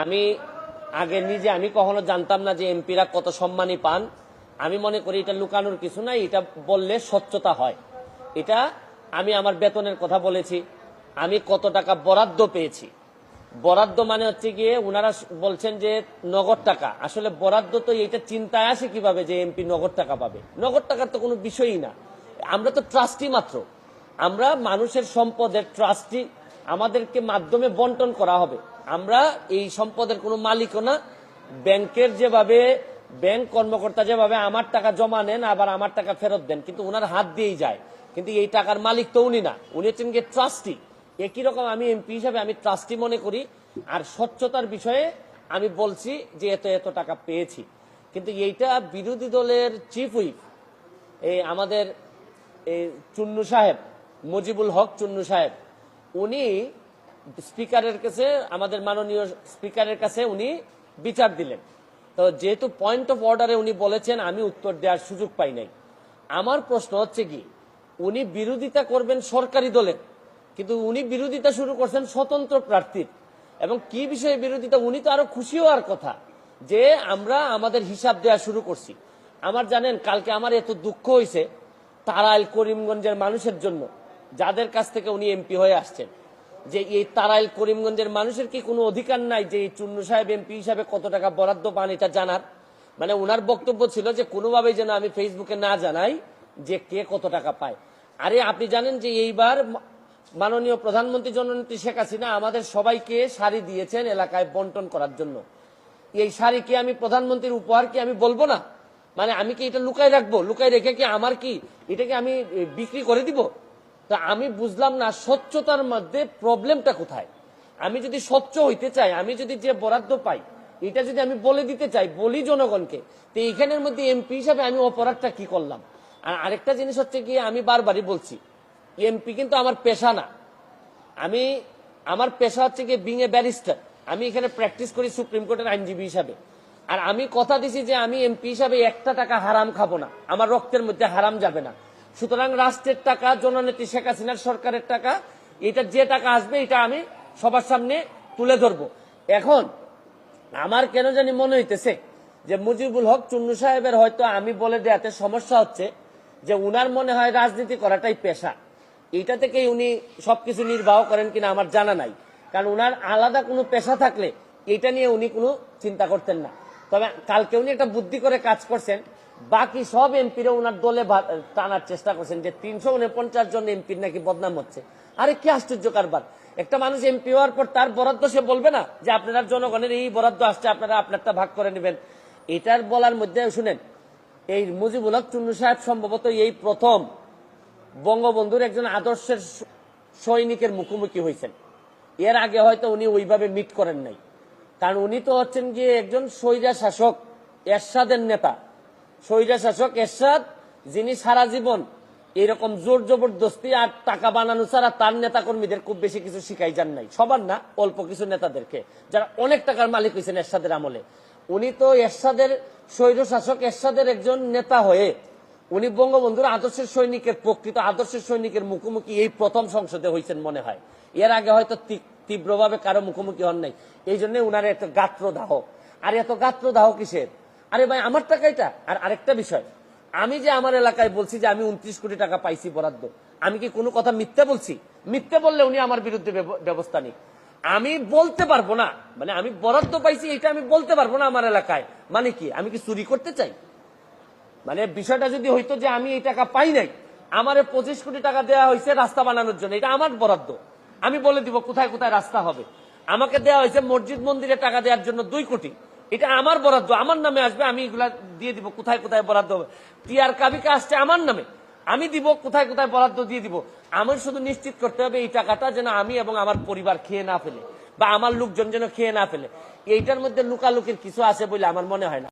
আমি আগে নিজে আমি কখনো জানতাম না যে এমপিরা কত সম্মানী পান। আমি মনে করি এটা লুকানোর কিছু নাই, এটা বললে স্বচ্ছতা হয়। এটা আমি আমার বেতনের কথা বলেছি, আমি কত টাকা বরাদ্দ পেয়েছি। বরাদ্দ মানে হচ্ছে গিয়ে ওনারা বলছেন যে নগদ টাকা, আসলে বরাদ্দ তো এইটা চিন্তায় আসে কিভাবে যে এমপি নগদ টাকা পাবে। নগদ টাকার তো কোনো বিষয়ই না, আমরা তো ট্রাস্টি মাত্র, আমরা মানুষের সম্পদের ট্রাস্টি, আমাদেরকে মাধ্যমে বন্টন করা হবে। আমরা এই সম্পদের কোনো মালিকও না। ব্যাংকের যেভাবে ব্যাংক কর্মকর্তা যেভাবে আমার টাকা জমা নেন আবার আমার টাকা ফেরত দেন, কিন্তু ওনার হাত দিয়েই যায়, কিন্তু এই টাকার মালিক তো উনি না, উনি হচ্ছেন গিয়ে ট্রাস্টি। একই রকম আমি এমপি হিসাবে আমি ট্রাস্টি মনে করি। আর স্বচ্ছতার বিষয়ে আমি বলছি যে এত এত টাকা পেয়েছি, কিন্তু এইটা বিরোধী দলের চিফ হুইপ আমাদের চুন্নু সাহেব, মুজিবুল হক চুন্নু সাহেব, উনি স্পিকারের কাছে, আমাদের মাননীয় স্পিকারের কাছে উনি বিচার দিলেন। তো যেহেতু পয়েন্ট অফ অর্ডারে উনি বলেছেন, আমি উত্তর দেওয়ার সুযোগ পাই নাই। আমার প্রশ্ন হচ্ছে কি, উনি বিরোধিতা করবেন সরকারি দলের, কিন্তু উনি বিরোধিতা শুরু করছেন স্বতন্ত্র প্রার্থীর। এবং কি বিষয়ে বিরোধিতা, উনি তো আরো খুশি হওয়ার কথা যে আমরা আমাদের হিসাব দেওয়া শুরু করছি। আমার জানেন কালকে আমার এত দুঃখ হয়েছে তারাইল করিমগঞ্জের মানুষের জন্য, যাদের কাছ থেকে উনি এমপি হয়ে আসছেন, যে এই তারাইল করিমগঞ্জের মানুষের কি কোনো অধিকার নাই যে এই চুন্নু সাহেব এমপি হিসাবে কত টাকা বরাদ্দ পান এটা জানার? মানে ওনার বক্তব্য ছিল যে কোনোভাবেই যেন আমি ফেসবুকে না জানাই যে কে কত টাকা পায়। আরে আপনি জানেন যে এইবার মাননীয় প্রধানমন্ত্রী জননেত্রী শেখ হাসিনা আমাদের সবাইকে শাড়ি দিয়েছেন এলাকায় বন্টন করার জন্য। এই শাড়ি কি আমি প্রধানমন্ত্রীর উপহার কি আমি বলবো না? মানে আমি কি এটা লুকাই রাখবো? লুকাই রেখে কি আমার কি এটাকে আমি বিক্রি করে দিব? তা আমি বুঝলাম না স্বচ্ছতার মধ্যে প্রবলেমটা কোথায়। আমি যদি স্বচ্ছ হইতে চাই, আমি যদি যে বরাদ্দ পাই এটা যদি আমি বলে দিতে চাই, বলি জনগণকে, তো এইখানের মধ্যে এমপি হিসাবে আমি অপরাধটা কি করলাম? আর আরেকটা জিনিস হচ্ছে কি, আমি বারবারই বলছি এমপি কিন্তু আমার পেশা না। আমার পেশা হচ্ছে কি বিং এ ব্যারিস্টার। আমি এখানে প্র্যাকটিস করি সুপ্রিম কোর্টের আইনজীবী হিসাবে। আর আমি কথা দিছি যে আমি এমপি হিসাবে একটা টাকা হারাম খাবো না, আমার রক্তের মধ্যে হারাম যাবে না। সুতরাং রাষ্ট্রের টাকা, জননেত্রী শেখ হাসিনার সরকারের টাকা, এটা যে টাকা আসবে এটা আমি সবার সামনে তুলে ধরবো। এখন আমার কেন জানি মনে হইতেছে যে মুজিবুল হক চুন্নু সাহেবের হয়তো আমি বলে দেওয়াতে সমস্যা হচ্ছে, যে উনার মনে হয় রাজনীতি করাটাই পেশা। এইটা থেকেই উনি সবকিছু নির্বাহ করেন কিনা আমার জানা নাই, কারণ উনার আলাদা কোনো পেশা থাকলে এটা নিয়ে উনি কোনো চিন্তা করতেন না। তবে কালকে উনি একটা বুদ্ধি করে কাজ করছেন, বাকি সব এমপিরা উনার দলে টানার চেষ্টা করছেন যে 349 জন এমপির নাকি বদনাম হচ্ছে। আরে কি আশ্চর্য কারবার! একটা মানুষ এমপি হওয়ার পর তার বরাদ্দ সে বলবে না যে আপনারা জনগণের এই বরাদ্দ আসছে, আপনারা আপনারটা ভাগ করে নেবেন? এটার বলার মধ্যে শুনেন, এই মুজিবুল হক চুন্নু সাহেব সম্ভবত এই প্রথম বঙ্গবন্ধুর একজন আদর্শের সৈনিকের মুখোমুখি হয়েছেন। এর আগে হয়তো উনি ওইভাবে মিট করেন নাই, কারণ উনি তো হচ্ছেন গিয়ে একজন স্বৈরা শাসক এরশাদের নেতা। স্বৈরা শাসক এরশাদ, যিনি সারা জীবন এরকম জোর জবরদস্তি আর টাকা বানানো ছাড়া তার নেতা কর্মীদের খুব বেশি কিছু শিখাই যান নাই। সবার না, অল্প কিছু নেতাদেরকে, যারা অনেক টাকার মালিক হয়েছেন এরশাদের আমলে। উনি তো এরশাদের স্বৈর শাসক এরশাদের একজন নেতা হয়ে উনি বঙ্গবন্ধুর আদর্শের সৈনিকের, প্রকৃত আদর্শের সৈনিকের মুখোমুখি এই প্রথম সংসদে হয়েছেন মনে হয়। এর আগে হয়তো তীব্রভাবে কারো মুখোমুখি হন নাই, এই জন্য উনার এত গাত্রদাহ। আর এত গাত্রদাহ কিসের? আরে ভাই আমার টাকা এটা। আর আরেকটা বিষয়, আমি যে আমার এলাকায় বলছি যে আমি 29 কোটি টাকা পাইছি বরাদ্দ, আমি কি কোনো কথা মিথ্যে বলছি? মিথ্যে বললে উনি আমার বিরুদ্ধে ব্যবস্থা নিক। আমি বলতে পারবো না, মানে আমি বরাদ্দ পাইছি এটা আমি বলতে পারবো না আমার এলাকায়, মানে কি আমি কি চুরি করতে চাই? মানে বিষয়টা যদি হইতো যে আমি এই টাকা পাই নাই, আমার 25 কোটি টাকা দেওয়া হয়েছে রাস্তা বানানোর জন্য, এটা আমার বরাদ্দ, আমি বলে দিব কোথায় কোথায় রাস্তা হবে। আমাকে দেওয়া হয়েছে মসজিদ মন্দিরে টাকা দেওয়ার জন্য 2 কোটি, এটা আমার বরাদ্দ, আমার নামে আসবে, আমি এগুলা দিয়ে দিব কোথায় কোথায় বরাদ্দ হবে। টিআর কাবিকা আসছে আমার নামে, আমি দিব কোথায় কোথায় বরাদ্দ দিয়ে দিব। আমার শুধু নিশ্চিত করতে হবে এই টাকাটা যেন আমি এবং আমার পরিবার খেয়ে না ফেলে, বা আমার লোকজন যেন খেয়ে না ফেলে। এইটার মধ্যে লুকালুকির কিছু আছে বলে আমার মনে হয় না।